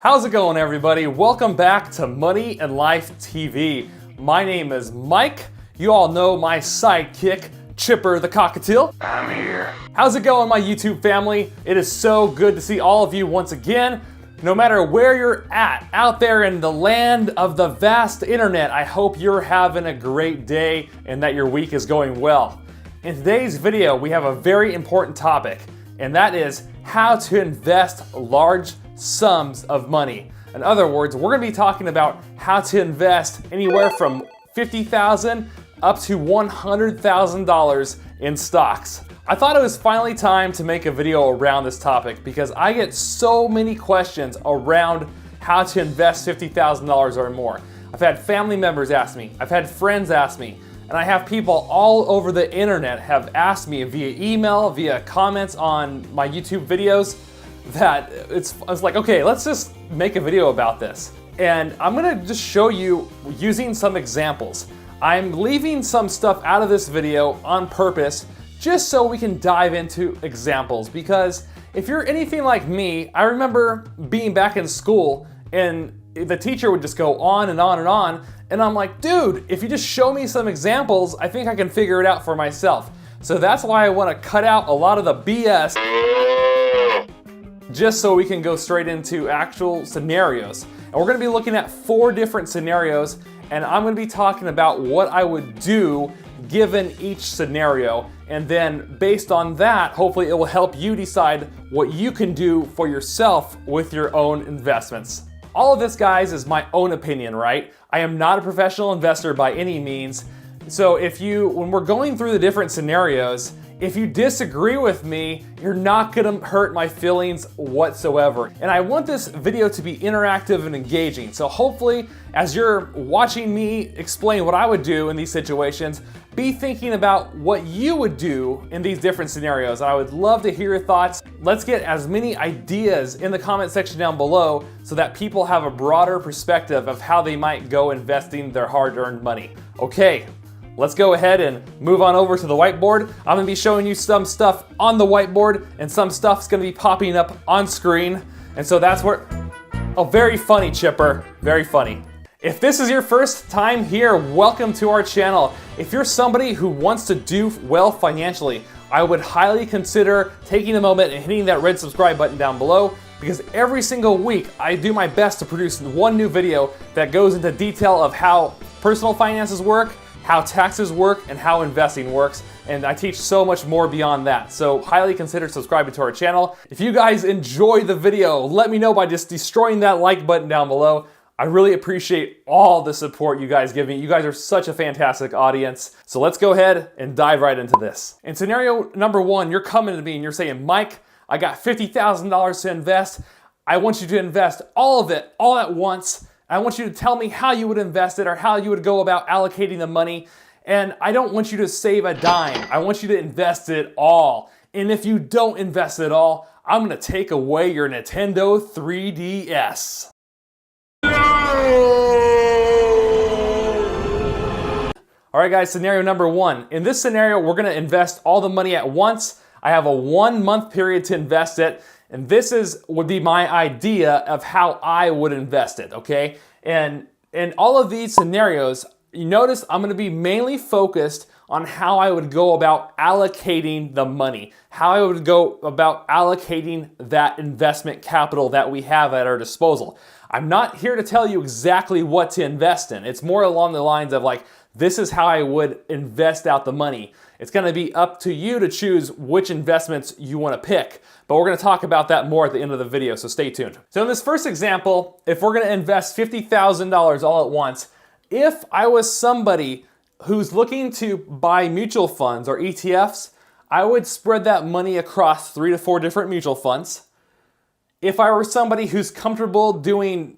How's it going, everybody? Welcome back to Money and Life TV. My name is Mike. You all know my sidekick, Chipper the Cockatiel. I'm here. How's it going, my YouTube family? It is so good to see all of you once again. No matter where you're at, out there in the land of the vast internet, I hope you're having a great day and that your week is going well. In today's video, we have a very important topic, and that is how to invest large sums of money. In other words, we're gonna be talking about how to invest anywhere from $50,000 up to $100,000 in stocks. I thought it was finally time to make a video around this topic because I get so many questions around how to invest $50,000 or more. I've had family members ask me, I've had friends ask me, and I have people all over the internet have asked me via email, via comments on my YouTube videos, that I was like, okay, let's just make a video about this. And I'm gonna just show you using some examples. I'm leaving some stuff out of this video on purpose just so we can dive into examples, because if you're anything like me, I remember being back in school and the teacher would just go on and on and on, and I'm like, dude, if you just show me some examples, I think I can figure it out for myself. So that's why I wanna cut out a lot of the BS just so we can go straight into actual scenarios. And we're gonna be looking at 4 different scenarios, and I'm gonna be talking about what I would do given each scenario. And then based on that, hopefully it will help you decide what you can do for yourself with your own investments. All of this, guys, is my own opinion, right? I am not a professional investor by any means. So when we're going through the different scenarios, if you disagree with me, you're not gonna hurt my feelings whatsoever. And I want this video to be interactive and engaging. So hopefully, as you're watching me explain what I would do in these situations, be thinking about what you would do in these different scenarios. I would love to hear your thoughts. Let's get as many ideas in the comment section down below so that people have a broader perspective of how they might go investing their hard-earned money. Okay. Let's go ahead and move on over to the whiteboard. I'm gonna be showing you some stuff on the whiteboard and some stuff's gonna be popping up on screen. And so that's where, oh, very funny, Chipper, very funny. If this is your first time here, welcome to our channel. If you're somebody who wants to do well financially, I would highly consider taking a moment and hitting that red subscribe button down below, because every single week I do my best to produce one new video that goes into detail of how personal finances work, how taxes work, and how investing works, and I teach so much more beyond that. So highly consider subscribing to our channel. If you guys enjoy the video, let me know by just destroying that like button down below. I really appreciate all the support you guys give me. You guys are such a fantastic audience. So let's go ahead and dive right into this. In scenario number 1, you're coming to me and you're saying, Mike, I got $50,000 to invest. I want you to invest all of it, all at once. I want you to tell me how you would invest it or how you would go about allocating the money. And I don't want you to save a dime. I want you to invest it all. And if you don't invest it all, I'm gonna take away your Nintendo 3DS. All right, guys, scenario number 1. In this scenario, we're gonna invest all the money at once. I have a 1-month period to invest it. And this would be my idea of how I would invest it, okay? And in all of these scenarios, you notice I'm gonna be mainly focused on how I would go about allocating the money, how I would go about allocating that investment capital that we have at our disposal. I'm not here to tell you exactly what to invest in. It's more along the lines of like, this is how I would invest out the money. It's gonna be up to you to choose which investments you wanna pick, but we're gonna talk about that more at the end of the video, so stay tuned. So in this first example, if we're gonna invest $50,000 all at once, if I was somebody who's looking to buy mutual funds or ETFs, I would spread that money across 3 to 4 different mutual funds. If I were somebody who's comfortable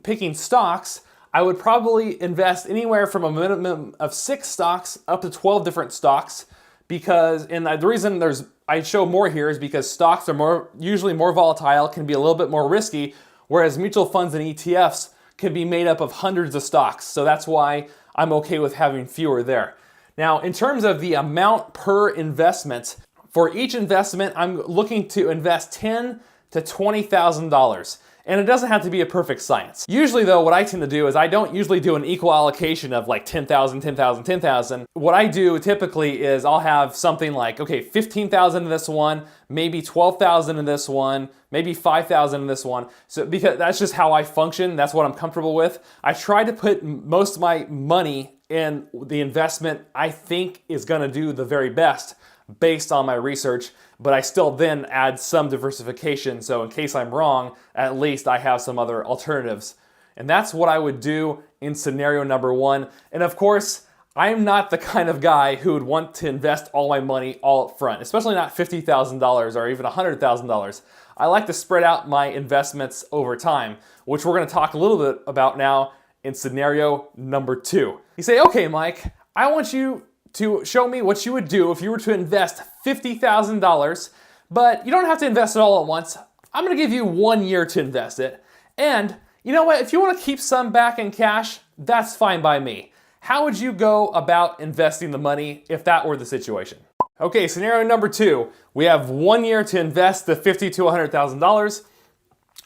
picking stocks, I would probably invest anywhere from a minimum of 6 stocks up to 12 different stocks, because, and the reason I show more here is because stocks are usually more volatile, can be a little bit more risky, whereas mutual funds and ETFs can be made up of hundreds of stocks. So that's why I'm okay with having fewer there. Now, in terms of the amount per investment, for each investment, I'm looking to invest $10,000 to $20,000. And it doesn't have to be a perfect science. Usually though, what I tend to do is I don't usually do an equal allocation of like 10,000, 10,000, 10,000. What I do typically is I'll have something like, okay, 15,000 in this one, maybe 12,000 in this one, maybe 5,000 in this one. So because that's just how I function, that's what I'm comfortable with. I try to put most of my money in the investment I think is gonna do the very best based on my research, but I still then add some diversification, so in case I'm wrong, at least I have some other alternatives. And that's what I would do in scenario number one. And of course, I'm not the kind of guy who would want to invest all my money all up front, especially not $50,000 or even $100,000. I like to spread out my investments over time, which we're gonna talk a little bit about now in scenario number two. You say, okay, Mike, I want you to show me what you would do if you were to invest $50,000, but you don't have to invest it all at once. I'm gonna give you 1 year to invest it. And you know what, if you wanna keep some back in cash, that's fine by me. How would you go about investing the money if that were the situation? Okay, scenario number two, we have 1 year to invest the $50,000 to $100,000.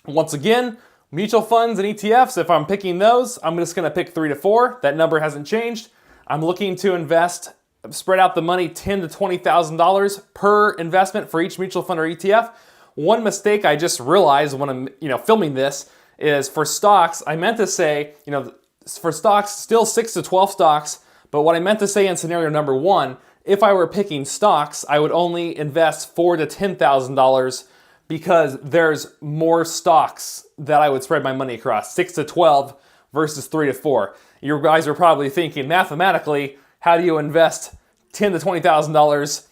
Once again, mutual funds and ETFs, if I'm picking those, I'm just gonna pick 3 to 4. That number hasn't changed. I'm looking to invest, spread out the money $10,000 to $20,000 per investment for each mutual fund or ETF. One mistake I just realized when I'm filming this is for stocks, I meant to say, for stocks, still 6 to 12 stocks, but what I meant to say in scenario number one, if I were picking stocks, I would only invest $4,000 to $10,000 because there's more stocks that I would spread my money across, 6 to 12 versus 3 to 4. You guys are probably thinking, mathematically, how do you invest $10,000 to $20,000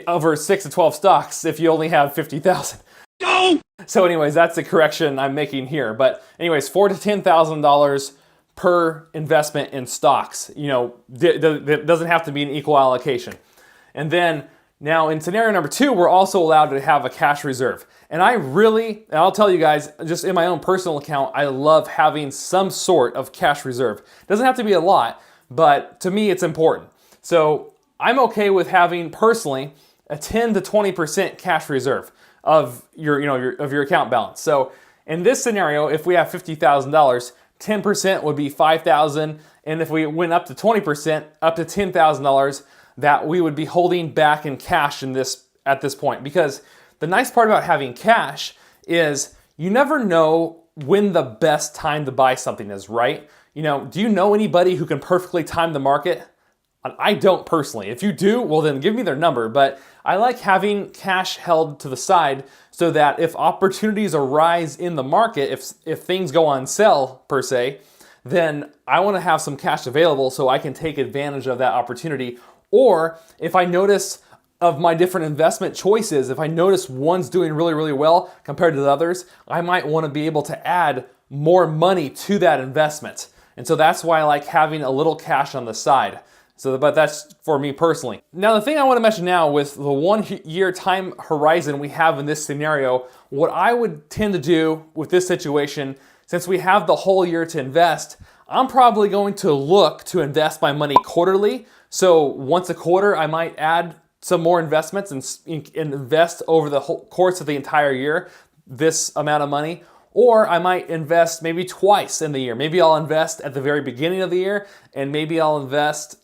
over 6 to 12 stocks if you only have 50,000? No! So anyways, that's the correction I'm making here. But anyways, $4,000 to $10,000 per investment in stocks. It doesn't have to be an equal allocation. And then now in scenario number two, we're also allowed to have a cash reserve. And I'll tell you guys, just in my own personal account, I love having some sort of cash reserve. It doesn't have to be a lot, but to me it's important. So I'm okay with having personally a 10 to 20% cash reserve of your account balance. So in this scenario, if we have $50,000, 10% would be $5,000, and if we went up to 20%, up to $10,000, that we would be holding back in cash at this point. Because the nice part about having cash is you never know when the best time to buy something is, right? Do you know anybody who can perfectly time the market? I don't personally. If you do, well then give me their number. But I like having cash held to the side so that if opportunities arise in the market, if things go on sale per se, then I want to have some cash available so I can take advantage of that opportunity. Or if I notice of my different investment choices, if I notice one's doing really, really well compared to the others, I might want to be able to add more money to that investment. And so that's why I like having a little cash on the side. But that's for me personally. Now, the thing I want to mention now with the 1 year time horizon we have in this scenario, what I would tend to do with this situation, since we have the whole year to invest, I'm probably going to look to invest my money quarterly. So once a quarter, I might add some more investments and invest over the whole course of the entire year this amount of money. Or I might invest maybe twice in the year. Maybe I'll invest at the very beginning of the year, and maybe I'll invest,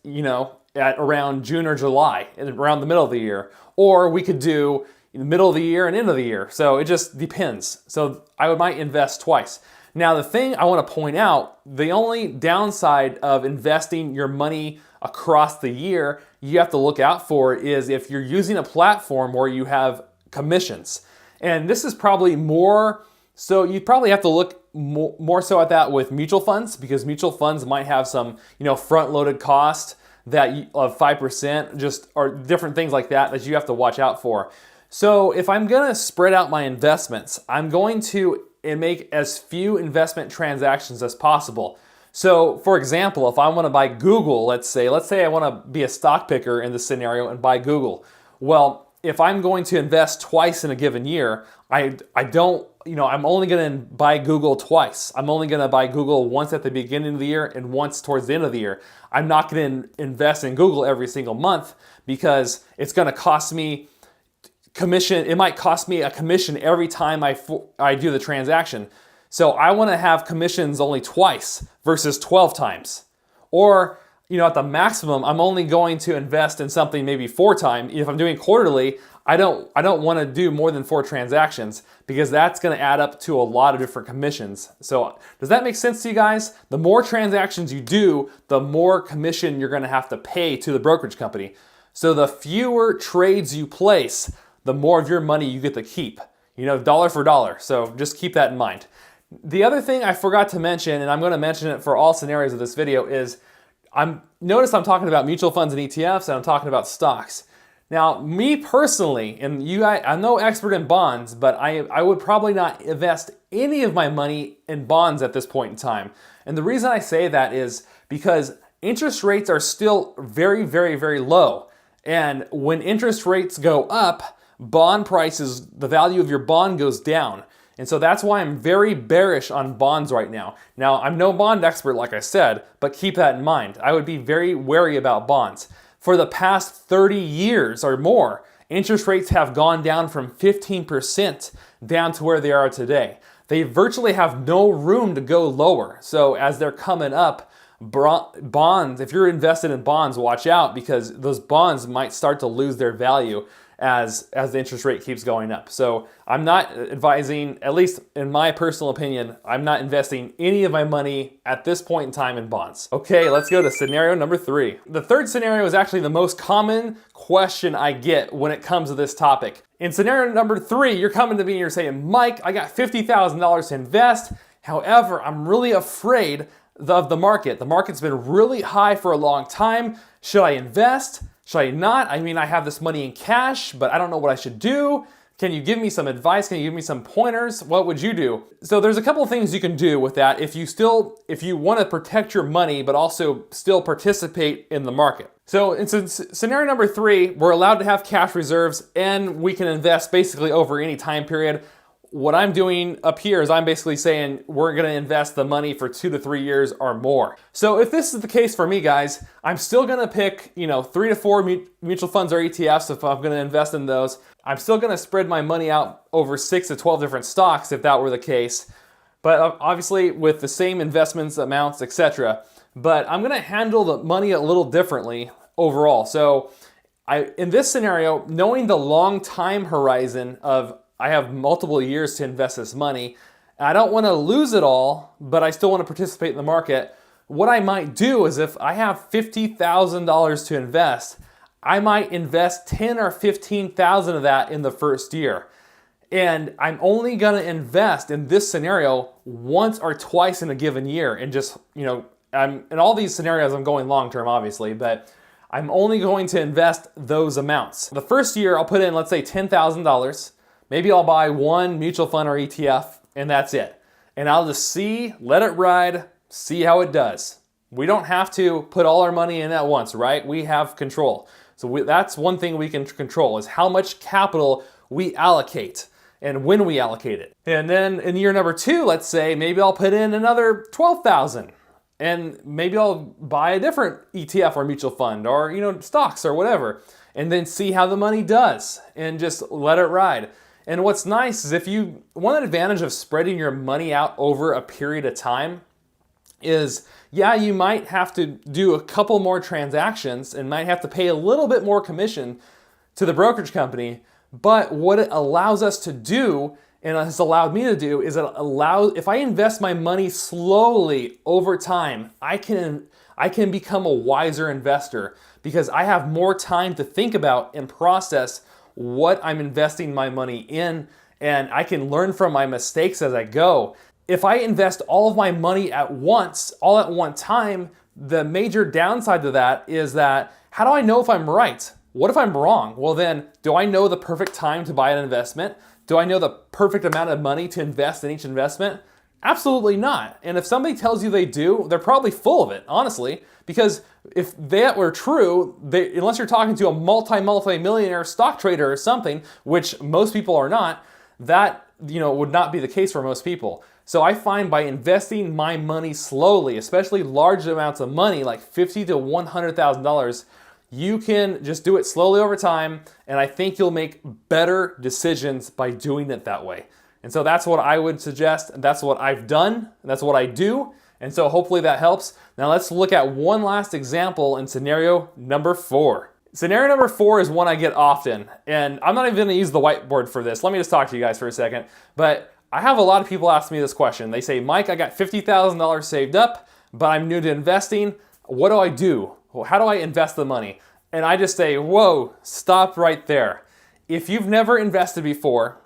at around June or July, around the middle of the year. Or we could do in the middle of the year and end of the year. So it just depends. So I might invest twice. Now, the thing I want to point out, the only downside of investing your money across the year you have to look out for is if you're using a platform where you have commissions. And this is probably more... So you probably have to look more so at that with mutual funds, because mutual funds might have some, front-loaded cost of 5%, or different things like that you have to watch out for. So if I'm gonna spread out my investments, I'm going to make as few investment transactions as possible. So for example, if I want to buy Google, let's say I want to be a stock picker in this scenario and buy Google. Well, if I'm going to invest twice in a given year, I'm only going to buy Google twice. I'm only going to buy Google once at the beginning of the year and once towards the end of the year. I'm not going to invest in Google every single month because it's going to cost me commission, it might cost me a commission every time I do the transaction. So I want to have commissions only twice versus 12 times. Or, at the maximum, I'm only going to invest in something maybe 4 times. If I'm doing quarterly, I don't want to do more than 4 transactions because that's going to add up to a lot of different commissions. So does that make sense to you guys? The more transactions you do, the more commission you're going to have to pay to the brokerage company. So the fewer trades you place, the more of your money you get to keep. Dollar for dollar. So just keep that in mind. The other thing I forgot to mention, and I'm going to mention it for all scenarios of this video, is notice I'm talking about mutual funds and ETFs, and I'm talking about stocks. Now, me personally, and I'm no expert in bonds, but I would probably not invest any of my money in bonds at this point in time. And the reason I say that is because interest rates are still very, very, very low. And when interest rates go up, bond prices, the value of your bond goes down. And so that's why I'm very bearish on bonds right now. Now, I'm no bond expert, like I said, but keep that in mind. I would be very wary about bonds. For the past 30 years or more, interest rates have gone down from 15% down to where they are today. They virtually have no room to go lower. So as they're coming up, bonds, if you're invested in bonds, watch out because those bonds might start to lose their value as the interest rate keeps going up. So I'm not advising, at least in my personal opinion, I'm not investing any of my money at this point in time in bonds. Okay, let's go to scenario number 3. The third scenario is actually the most common question I get when it comes to this topic. In scenario number 3, you're coming to me and you're saying, Mike, I got $50,000 to invest. However, I'm really afraid of the market. The market's been really high for a long time. Should I invest? Should I not? I mean, I have this money in cash, but I don't know what I should do. Can you give me some advice? Can you give me some pointers? What would you do? So there's a couple of things you can do with that if you want to protect your money, but also still participate in the market. So in scenario number 3, we're allowed to have cash reserves and we can invest basically over any time period. What I'm doing up here is I'm basically saying we're going to invest the money for 2 to 3 years or more. So if this is the case for me, guys, I'm still going to pick, 3 to 4 mutual funds or ETFs if I'm going to invest in those. I'm still going to spread my money out over 6 to 12 different stocks if that were the case. But obviously with the same investments, amounts, etc. But I'm going to handle the money a little differently overall. So in this scenario, knowing the long time horizon of I have multiple years to invest this money. I don't want to lose it all, but I still want to participate in the market. What I might do is if I have $50,000 to invest, I might invest 10 or 15,000 of that in the first year. And I'm only going to invest in this scenario once or twice in a given year. And just, in all these scenarios, I'm going long term, obviously, but I'm only going to invest those amounts. The first year, I'll put in, let's say, $10,000. Maybe I'll buy one mutual fund or ETF, and that's it. And I'll just let it ride, see how it does. We don't have to put all our money in at once, right? We have control. So that's one thing we can control is how much capital we allocate and when we allocate it. And then in year number 2, let's say, maybe I'll put in another 12,000. And maybe I'll buy a different ETF or mutual fund or, stocks or whatever. And then see how the money does and just let it ride. And what's nice is if you want an advantage of spreading your money out over a period of time is, you might have to do a couple more transactions and might have to pay a little bit more commission to the brokerage company. But what it allows us to do, and has allowed me to do, is if I invest my money slowly over time, I can become a wiser investor because I have more time to think about and process what I'm investing my money in, and I can learn from my mistakes as I go. If I invest all of my money at once, all at one time, the major downside to that is that how do I know if I'm right? What if I'm wrong? Well then, do I know the perfect time to buy an investment? Do I know the perfect amount of money to invest in each investment? Absolutely not. And if somebody tells you they do, they're probably full of it, honestly, because if that were true, unless you're talking to a multi-millionaire stock trader or something, which most people are not, that would not be the case for most people. So I find by investing my money slowly, especially large amounts of money like $50,000 to $100,000, You can just do it slowly over time, and I think you'll make better decisions by doing it that way. And so that's what I would suggest. That's what I've done, and that's what I do. And so hopefully that helps. Now let's look at one last example in scenario number 4. Scenario number 4 is one I get often, and I'm not even gonna use the whiteboard for this. Let me just talk to you guys for a second. But I have a lot of people ask me this question. They say, Mike, I got $50,000 saved up, but I'm new to investing. What do I do? Well, how do I invest the money? And I just say, whoa, stop right there. If you've never invested before,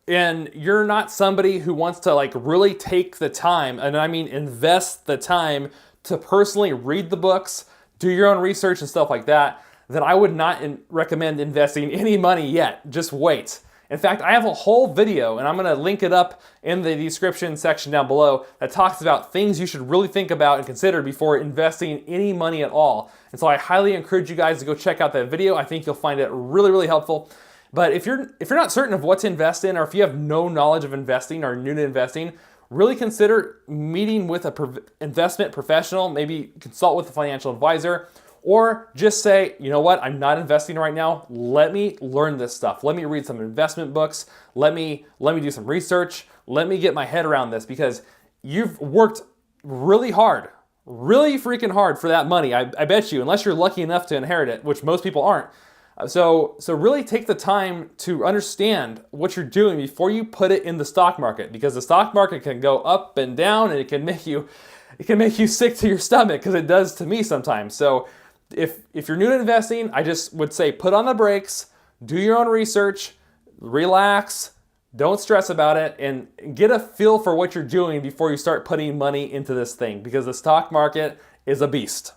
and you're not somebody who wants to like really take the time, and I mean invest the time to personally read the books, do your own research and stuff like that, then I would not recommend investing any money yet. Just wait. In fact, I have a whole video, and I'm gonna link it up in the description section down below, that talks about things you should really think about and consider before investing any money at all. And so I highly encourage you guys to go check out that video. I think you'll find it really, really helpful. But if you're not certain of what to invest in, or if you have no knowledge of investing or new to investing, really consider meeting with an investment professional, maybe consult with a financial advisor, or just say, you know what, I'm not investing right now. Let me learn this stuff. Let me read some investment books. Let me do some research. Let me get my head around this, because you've worked really hard, really freaking hard for that money. I bet you, unless you're lucky enough to inherit it, which most people aren't. So really take the time to understand what you're doing before you put it in the stock market, because the stock market can go up and down, and it can make you sick to your stomach, because it does to me sometimes. So if you're new to investing, I just would say put on the brakes, do your own research, relax, don't stress about it, and get a feel for what you're doing before you start putting money into this thing, because the stock market is a beast.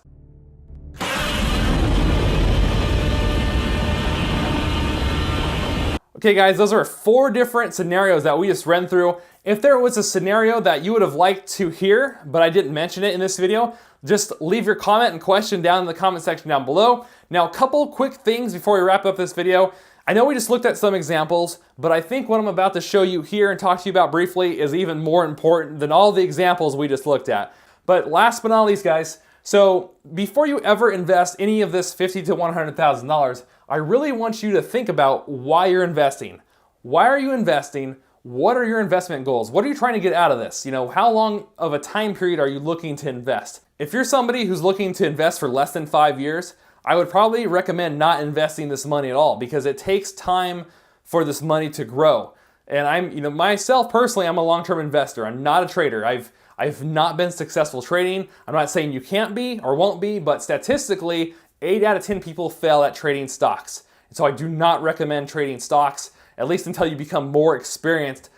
Okay guys, those are 4 different scenarios that we just ran through. If there was a scenario that you would have liked to hear, but I didn't mention it in this video, just leave your comment and question down in the comment section down below. Now, a couple quick things before we wrap up this video. I know we just looked at some examples, but I think what I'm about to show you here and talk to you about briefly is even more important than all the examples we just looked at. But last but not least, guys, so before you ever invest any of this $50,000 to $100,000, I really want you to think about why you're investing. Why are you investing? What are your investment goals? What are you trying to get out of this? You know, how long of a time period are you looking to invest? If you're somebody who's looking to invest for less than 5 years, I would probably recommend not investing this money at all, because it takes time for this money to grow. And myself personally, I'm a long-term investor. I'm not a trader. I've not been successful trading. I'm not saying you can't be or won't be, but statistically, 8 out of 10 people fail at trading stocks. And so I do not recommend trading stocks, at least until you become more experienced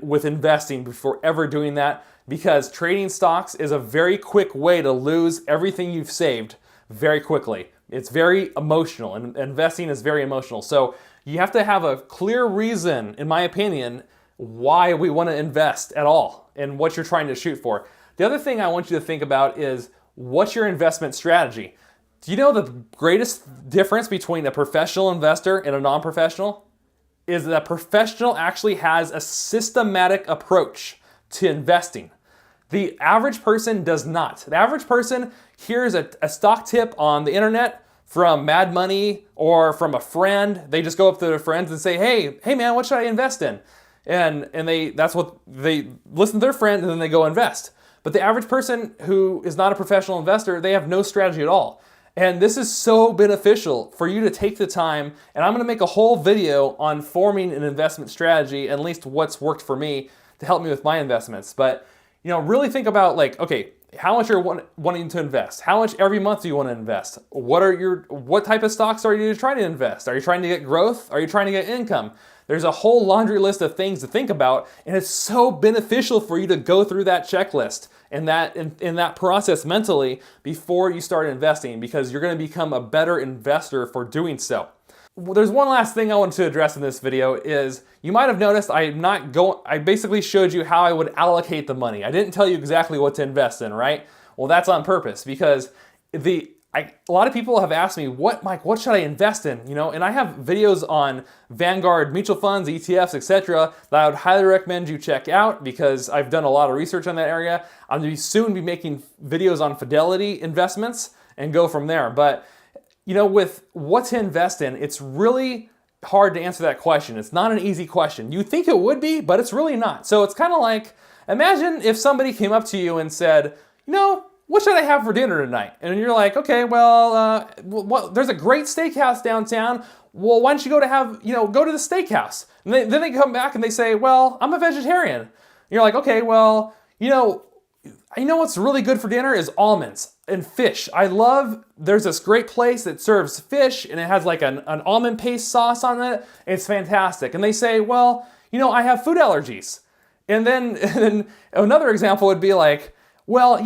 with investing before ever doing that, because trading stocks is a very quick way to lose everything you've saved very quickly. It's very emotional, and investing is very emotional. So you have to have a clear reason, in my opinion, why we want to invest at all and what you're trying to shoot for. The other thing I want you to think about is, what's your investment strategy? Do you know the greatest difference between a professional investor and a non-professional? Is that a professional actually has a systematic approach to investing. The average person does not. The average person hears a stock tip on the internet from Mad Money or from a friend. They just go up to their friends and say, hey man, what should I invest in? And that's what they listen to their friend, and then they go invest. But the average person who is not a professional investor, they have no strategy at all. And this is so beneficial for you to take the time, and I'm gonna make a whole video on forming an investment strategy, at least what's worked for me to help me with my investments. But really think about, like, okay, how much you're wanting to invest? How much every month do you want to invest? What type of stocks are you trying to invest? Are you trying to get growth? Are you trying to get income? There's a whole laundry list of things to think about, and it's so beneficial for you to go through that checklist and in that process mentally before you start investing, because you're going to become a better investor for doing so. There's one last thing I want to address in this video is, you might have noticed I basically showed you how I would allocate the money. I didn't tell you exactly what to invest in, right? Well, that's on purpose, because a lot of people have asked me, Mike, what should I invest in? And I have videos on Vanguard mutual funds, ETFs, etc. that I would highly recommend you check out, because I've done a lot of research on that area. I'm going to soon be making videos on Fidelity investments and go from there. But with what to invest in, it's really hard to answer that question. It's not an easy question. You think it would be, but it's really not. So it's kind of like, imagine if somebody came up to you and said, what should I have for dinner tonight? And you're like, okay, well, there's a great steakhouse downtown. Well, why don't you go to the steakhouse? And then they come back and they say, well, I'm a vegetarian. And you're like, okay, well, what's really good for dinner is almonds and fish. There's this great place that serves fish and it has like an almond paste sauce on it. It's fantastic. And they say, well, I have food allergies. And then another example would be like, well,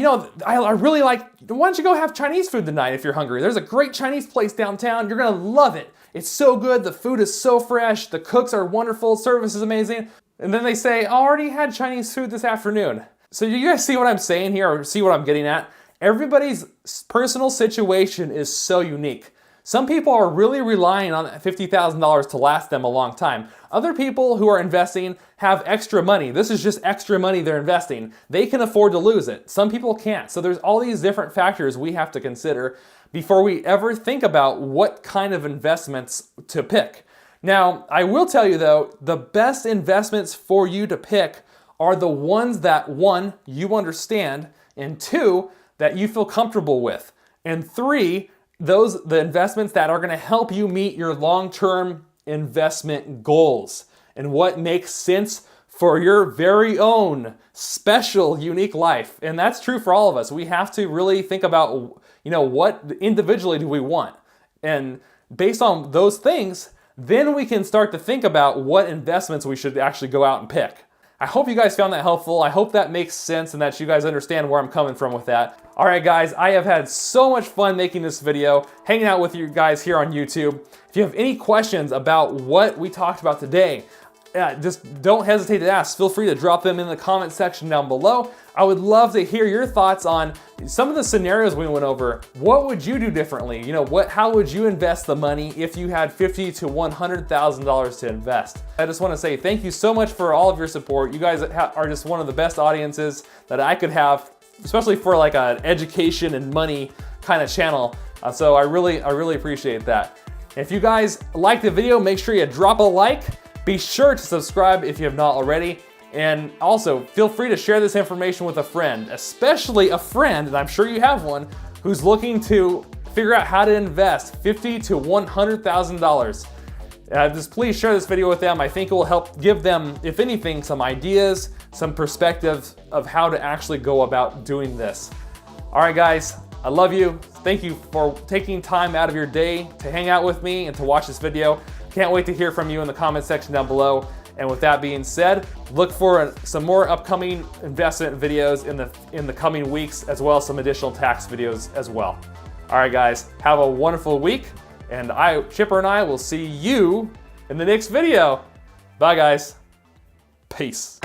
I really like, why don't you go have Chinese food tonight if you're hungry? There's a great Chinese place downtown. You're going to love it. It's so good. The food is so fresh. The cooks are wonderful. Service is amazing. And then they say, I already had Chinese food this afternoon. So you guys see what I'm saying here, or see what I'm getting at? Everybody's personal situation is so unique. Some people are really relying on $50,000 to last them a long time. Other people who are investing have extra money. This is just extra money they're investing. They can afford to lose it. Some people can't. So there's all these different factors we have to consider before we ever think about what kind of investments to pick. Now, I will tell you though, the best investments for you to pick are the ones that, one, you understand, and two, that you feel comfortable with, and three, the investments that are going to help you meet your long-term investment goals and what makes sense for your very own special, unique life. And that's true for all of us. We have to really think about, what individually do we want? And based on those things, then we can start to think about what investments we should actually go out and pick. I hope you guys found that helpful. I hope that makes sense and that you guys understand where I'm coming from with that. All right, guys, I have had so much fun making this video, hanging out with you guys here on YouTube. If you have any questions about what we talked about today, just don't hesitate to ask. Feel free to drop them in the comment section down below. I would love to hear your thoughts on some of the scenarios we went over. What would you do differently? How would you invest the money if you had $50,000 to $100,000 to invest? I just want to say thank you so much for all of your support. You guys are just one of the best audiences that I could have, especially for like an education and money kind of channel. So I really appreciate that. If you guys like the video, make sure you drop a like. Be sure to subscribe if you have not already. And also, feel free to share this information with a friend, especially a friend, and I'm sure you have one, who's looking to figure out how to invest $50,000 to $100,000. Just please share this video with them. I think it will help give them, if anything, some ideas, some perspectives of how to actually go about doing this. All right, guys, I love you. Thank you for taking time out of your day to hang out with me and to watch this video. Can't wait to hear from you in the comment section down below. And with that being said, look for some more upcoming investment videos in the coming weeks, as well as some additional tax videos as well. All right, guys, have a wonderful week. And Chipper and I will see you in the next video. Bye, guys. Peace.